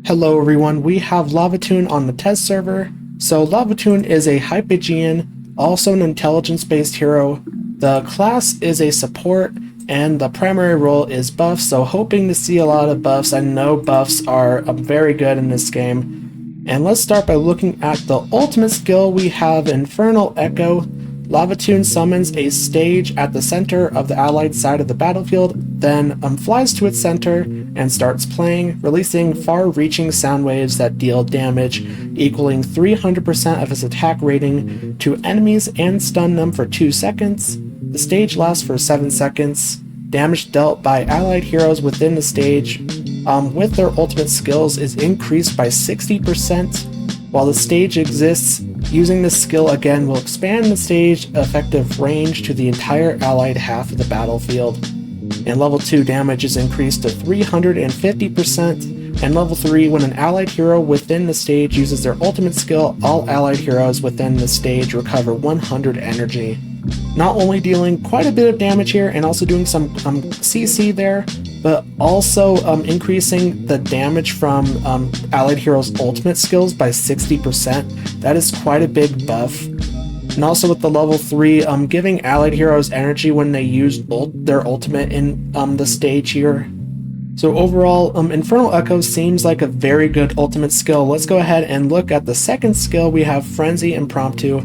Hello everyone, we have Lavatune on the test server. So Lavatune is a Hypogean, also an intelligence-based hero. The class is a support, and the primary role is buff, so hoping to see a lot of buffs. I know buffs are very good in this game. And let's start by looking at the ultimate skill. We have Infernal Echo. Lavatune summons a stage at the center of the allied side of the battlefield, then flies to its center and starts playing, releasing far-reaching sound waves that deal damage, equaling 300% of its attack rating to enemies and stun them for 2 seconds. The stage lasts for 7 seconds. Damage dealt by allied heroes within the stage with their ultimate skills is increased by 60%. While the stage exists, using this skill again will expand the stage effective range to the entire allied half of the battlefield. And level 2 damage is increased to 350%, and level 3, when an allied hero within the stage uses their ultimate skill, all allied heroes within the stage recover 100 energy. Not only dealing quite a bit of damage here and also doing some CC there, but also increasing the damage from allied heroes' ultimate skills by 60%. That is quite a big buff. And also with the level 3, giving allied heroes energy when they use their ultimate in the stage here. So overall, Infernal Echo seems like a very good ultimate skill. Let's go ahead and look at the second skill. We have Frenzy Impromptu.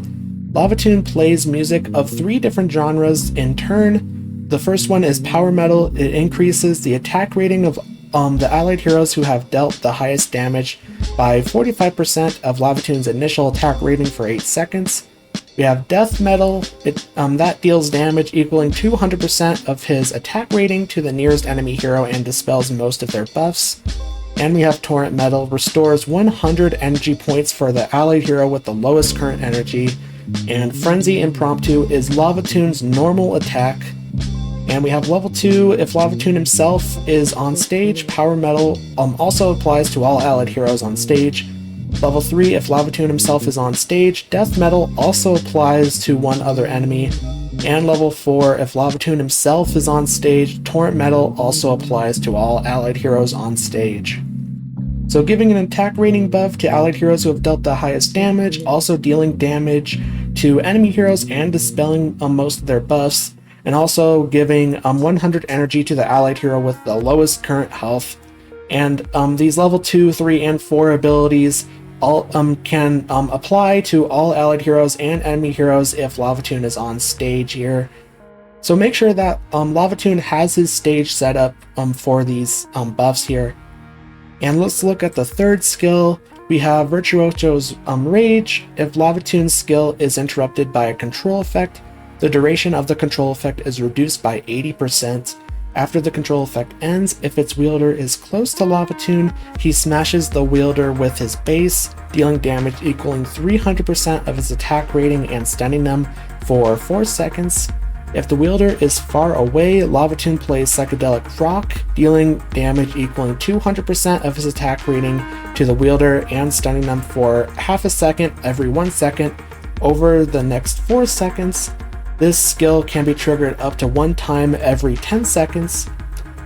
Lavatune plays music of 3 different genres in turn. The first one is Power Metal. It increases the attack rating of the allied heroes who have dealt the highest damage by 45% of Lavatune's initial attack rating for 8 seconds. We have Death Metal. That deals damage equaling 200% of his attack rating to the nearest enemy hero and dispels most of their buffs. And we have Torrent Metal. Restores 100 energy points for the allied hero with the lowest current energy. And Frenzy Impromptu is Lavatune's normal attack. And we have level 2, if Lavatune himself is on stage. Power Metal also applies to all allied heroes on stage. Level 3, if Lavatune himself is on stage. Death Metal also applies to one other enemy. And level 4, if Lavatune himself is on stage. Torrent Metal also applies to all allied heroes on stage. So giving an attack rating buff to allied heroes who have dealt the highest damage, also dealing damage to enemy heroes and dispelling most of their buffs, and also giving 100 energy to the allied hero with the lowest current health. And these level 2, 3, and 4 abilities all can apply to all allied heroes and enemy heroes if Lavatune is on stage here. So make sure that Lavatune has his stage set up for these buffs here. And let's look at the third skill. We have Virtuoso's Rage. If Lavatune's skill is interrupted by a control effect, the duration of the control effect is reduced by 80%. After the control effect ends, if its wielder is close to Lavatune, he smashes the wielder with his base, dealing damage equaling 300% of his attack rating and stunning them for 4 seconds. If the wielder is far away, Lavatune plays Psychedelic Rock, dealing damage equaling 200% of his attack rating to the wielder and stunning them for half a second every 1 second over the next 4 seconds. This skill can be triggered up to 1 time every 10 seconds.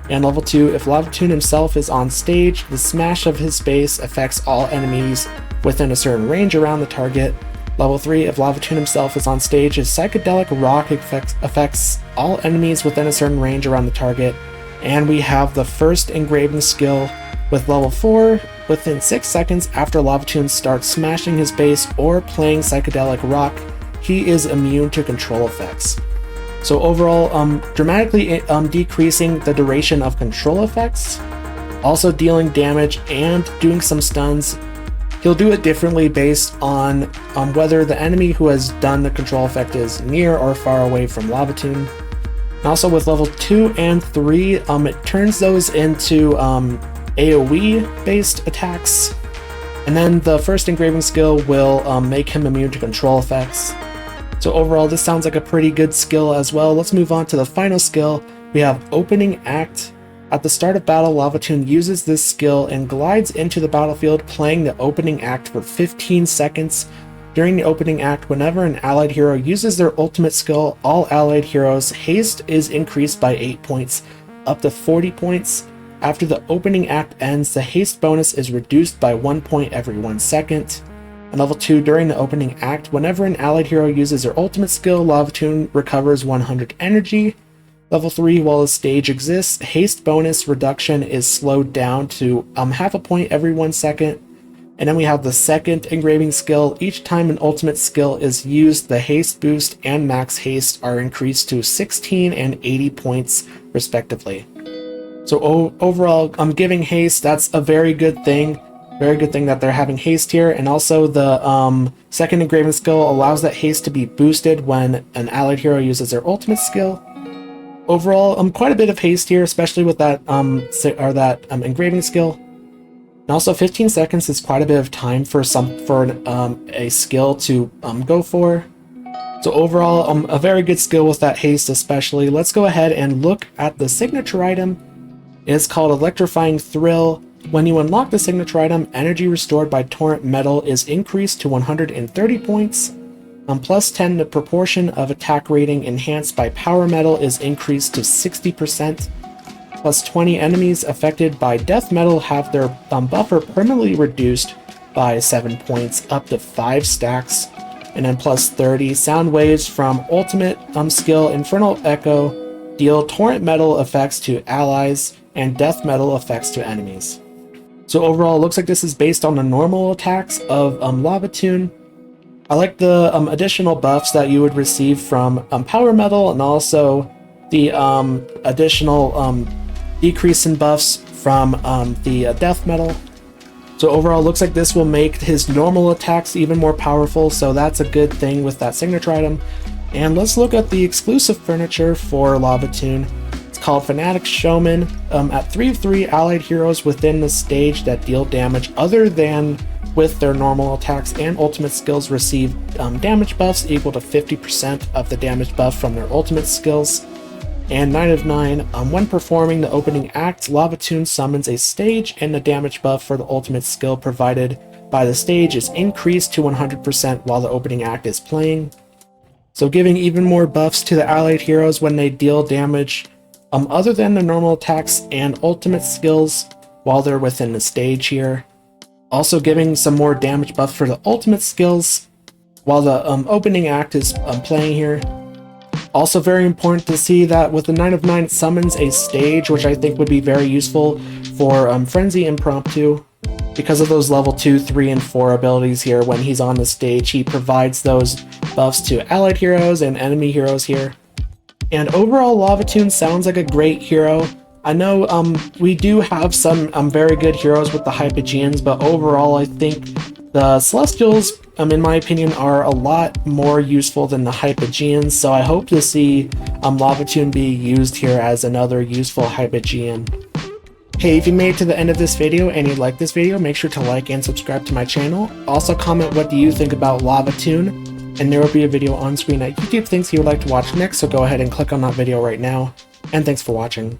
And level 2, if Lavatune himself is on stage, the smash of his base affects all enemies within a certain range around the target. Level 3, if Lavatune himself is on stage, his Psychedelic Rock affects all enemies within a certain range around the target. And we have the first Engraving skill with level 4. Within 6 seconds after Lavatune starts smashing his base or playing Psychedelic Rock, he is immune to control effects. So overall, dramatically decreasing the duration of control effects, also dealing damage and doing some stuns. He'll do it differently based on whether the enemy who has done the control effect is near or far away from Lavatune. And also with level 2 and 3, it turns those into AoE based attacks. And then the first Engraving skill will make him immune to control effects. So overall, this sounds like a pretty good skill as well. Let's move on to the final skill. We have Opening Act. At the start of battle, Lavatune uses this skill and glides into the battlefield, playing the opening act for 15 seconds. During the opening act, whenever an allied hero uses their ultimate skill, all allied heroes' haste is increased by 8 points, up to 40 points. After the opening act ends, the haste bonus is reduced by 1 point every 1 second. And level 2, during the opening act, whenever an allied hero uses their ultimate skill, Lavatune recovers 100 energy. Level 3, while the stage exists, haste bonus reduction is slowed down to half a point every 1 second. And then we have the second engraving skill. Each time an ultimate skill is used, the haste boost and max haste are increased to 16 and 80 points respectively. So overall, giving haste, that's a very good thing. Very good thing that they're having haste here. And also the second engraving skill allows that haste to be boosted when an allied hero uses their ultimate skill. Overall, quite a bit of haste here, especially with that engraving skill. And also 15 seconds is quite a bit of time for a skill to go for. So overall, a very good skill with that haste especially. Let's go ahead and look at the signature item. It's called Electrifying Thrill. When you unlock the signature item, energy restored by torrent metal is increased to 130 points. Plus 10, the proportion of attack rating enhanced by power metal is increased to 60%. Plus 20, enemies affected by death metal have their buffer permanently reduced by 7 points, up to 5 stacks. And then plus 30, sound waves from ultimate skill Infernal Echo deal torrent metal effects to allies and death metal effects to enemies. So overall, it looks like this is based on the normal attacks of Lavatune. I like the additional buffs that you would receive from power metal, and also the additional decrease in buffs from the death metal. So overall, it looks like this will make his normal attacks even more powerful, so that's a good thing with that signature item. And let's look at the exclusive furniture for Lavatune. It's called Fanatic Showman. At 3 of 3, allied heroes within the stage that deal damage other than with their normal attacks and ultimate skills receive damage buffs equal to 50% of the damage buff from their ultimate skills. And 9 of 9, when performing the opening act, Lavatune summons a stage, and the damage buff for the ultimate skill provided by the stage is increased to 100% while the opening act is playing. So giving even more buffs to the allied heroes when they deal damage other than the normal attacks and ultimate skills while they're within the stage here. Also giving some more damage buff for the ultimate skills while the opening act is playing here. Also very important to see that with the 9 of 9 it summons a stage, which I think would be very useful for Frenzy Impromptu. Because of those level 2, 3, and 4 abilities here, when he's on the stage, he provides those buffs to allied heroes and enemy heroes here. And overall, Lavatune sounds like a great hero. I know we do have some very good heroes with the Hypogeans, but overall I think the Celestials, in my opinion, are a lot more useful than the Hypogeans, so I hope to see Lavatune be used here as another useful Hypogean. Hey, if you made it to the end of this video and you like this video, make sure to like and subscribe to my channel. Also comment what do you think about Lavatune, and there will be a video on screen that YouTube thinks you would like to watch next, so go ahead and click on that video right now. And thanks for watching.